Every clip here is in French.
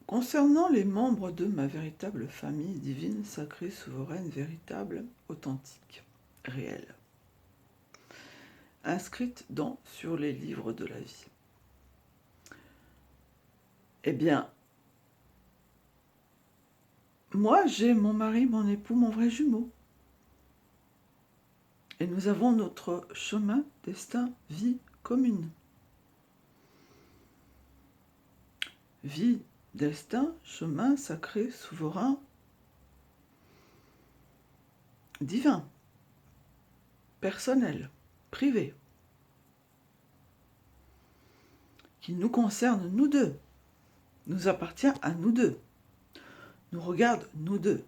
Concernant les membres de ma véritable famille divine, sacrée, souveraine, véritable, authentique, réelle, inscrite sur les livres de la vie. Eh bien, moi j'ai mon mari, mon époux, mon vrai jumeau. Et nous avons notre chemin, destin, vie commune. Vie, destin, chemin sacré, souverain, divin, personnel, privé, qui nous concerne nous deux, nous appartient à nous deux, nous regarde nous deux.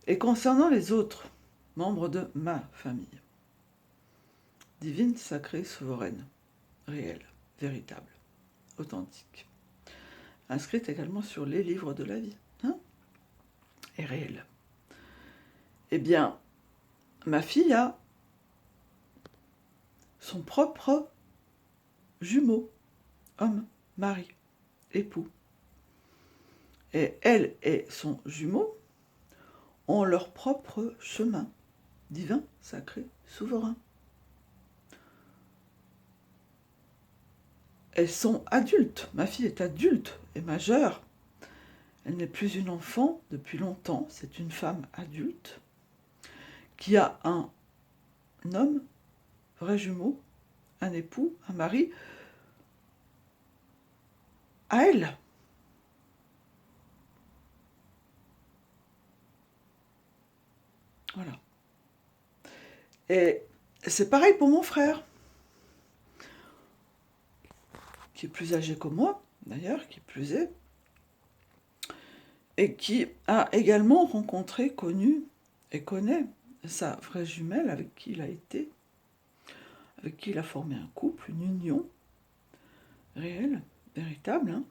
Et concernant les autres membres de ma famille, divine, sacrée, souveraine, réelle, véritable, authentique, inscrite également sur les livres de la vie, et réelle. Eh bien, ma fille a son propre jumeau, homme, mari, époux. Et elle et son jumeau ont leur propre chemin, divin, sacré, souverain. Elles sont adultes. Ma fille est adulte et majeure. Elle n'est plus une enfant depuis longtemps. C'est une femme adulte qui a un homme, vrai jumeau, un époux, un mari, à elle. Voilà. Et c'est pareil pour mon frère, qui est plus âgé que moi, d'ailleurs, qui plus est, et qui a également rencontré, connu et connaît sa vraie jumelle avec qui il a été, avec qui il a formé un couple, une union réelle, véritable,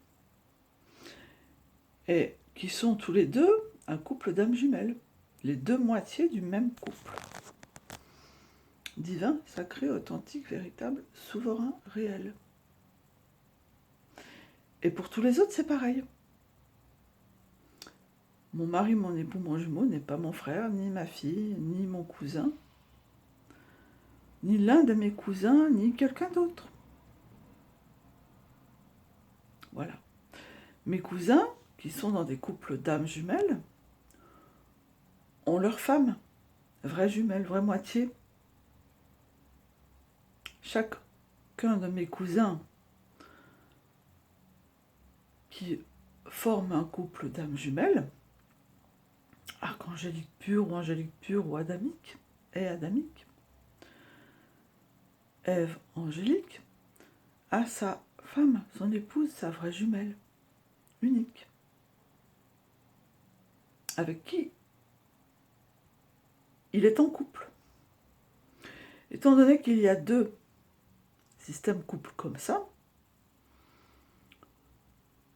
et qui sont tous les deux un couple d'âmes jumelles, les deux moitiés du même couple. Divin, sacré, authentique, véritable, souverain, réel. Et pour tous les autres, c'est pareil. Mon mari, mon époux, mon jumeau n'est pas mon frère, ni ma fille, ni mon cousin, ni l'un de mes cousins, ni quelqu'un d'autre. Voilà. Mes cousins, qui sont dans des couples d'âmes jumelles, ont leurs femmes, vraies jumelles, vraies moitiés. Chacun de mes cousins qui forment un couple d'âmes jumelles, archangélique pur ou adamique, et adamique, Ève angélique, a sa femme, son épouse, sa vraie jumelle, unique, avec qui il est en couple. Étant donné qu'il y a deux systèmes couples comme ça,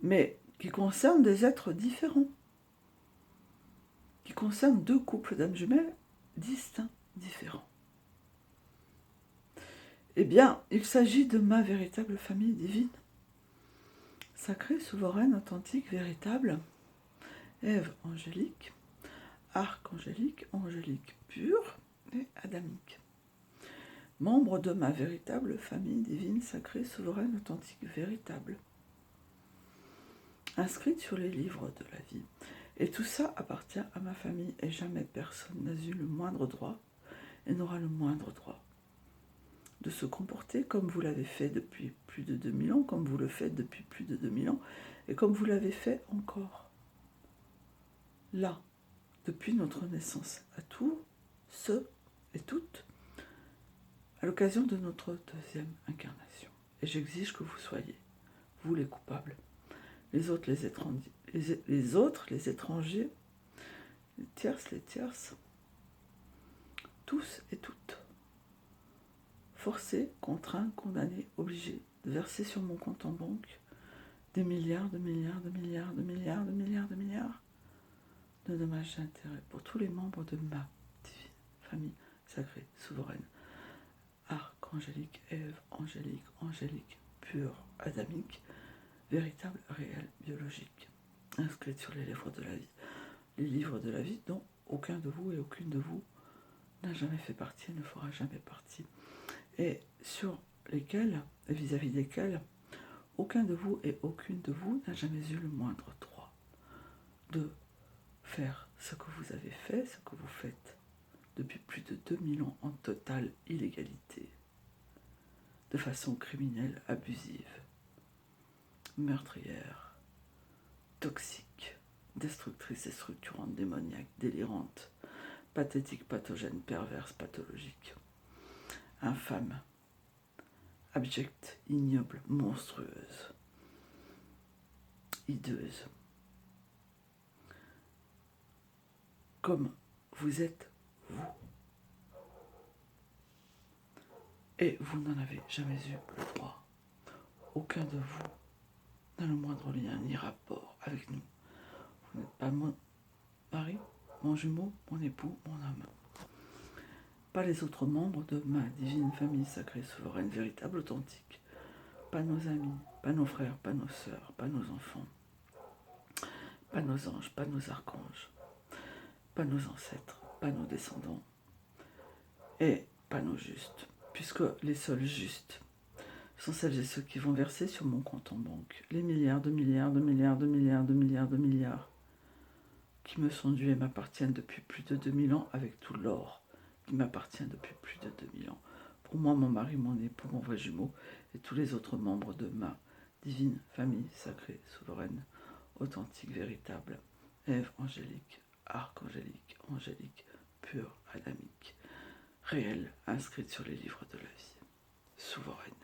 mais qui concernent des êtres différents, qui concernent deux couples d'âmes jumelles distincts, différents. Eh bien, il s'agit de ma véritable famille divine, sacrée, souveraine, authentique, véritable, Ève angélique, archangélique, angélique pure et adamique. Membre de ma véritable famille divine, sacrée, souveraine, authentique, véritable, inscrite sur les livres de la vie. Et tout ça appartient à ma famille et jamais personne n'a eu le moindre droit et n'aura le moindre droit de se comporter comme vous l'avez fait depuis plus de 2000 ans, comme vous le faites depuis plus de 2000 ans, et comme vous l'avez fait encore là, depuis notre naissance, à tous ceux et toutes, à l'occasion de notre deuxième incarnation. Et j'exige que vous soyez, vous les coupables, les autres les étrangers, les tierces, tous et toutes, forcés, contraints, condamnés, obligés de verser sur mon compte en banque des milliards de dommages et intérêts pour tous les membres de ma divine famille sacrée, souveraine, archangélique, Ève, angélique, pure, adamique, véritable, réelle, biologique, inscrite sur les livres de la vie. Les livres de la vie dont aucun de vous et aucune de vous n'a jamais fait partie et ne fera jamais partie. Et sur lesquels, et vis-à-vis desquels, aucun de vous et aucune de vous n'a jamais eu le moindre droit de faire ce que vous avez fait, ce que vous faites depuis plus de 2000 ans en totale illégalité, de façon criminelle, abusive, meurtrière, toxique, destructrice et structurante, démoniaque, délirante, pathétique, pathogène, perverse, pathologique, infâme, abjecte, ignoble, monstrueuse, hideuse. Comme vous êtes vous. Et vous n'en avez jamais eu le droit. Aucun de vous n'a le moindre lien ni rapport avec nous. Vous n'êtes pas mon mari, mon jumeau, mon époux, mon homme. Pas les autres membres de ma divine famille sacrée, souveraine, véritable, authentique. Pas nos amis, pas nos frères, pas nos sœurs, pas nos enfants. Pas nos anges, pas nos archanges. Pas nos ancêtres, pas nos descendants. Et pas nos justes. Puisque les seuls justes sont celles et ceux qui vont verser sur mon compte en banque les milliards de milliards de milliards de milliards de milliards de milliards qui me sont dus et m'appartiennent depuis plus de 2000 ans, avec tout l'or qui m'appartient depuis plus de 2000 ans. Pour moi, mon mari, mon époux, mon vrai jumeau et tous les autres membres de ma divine famille sacrée, souveraine, authentique, véritable, Ève angélique, archangélique, angélique, pure, adamique, réelle, inscrite sur les livres de la vie, souveraine.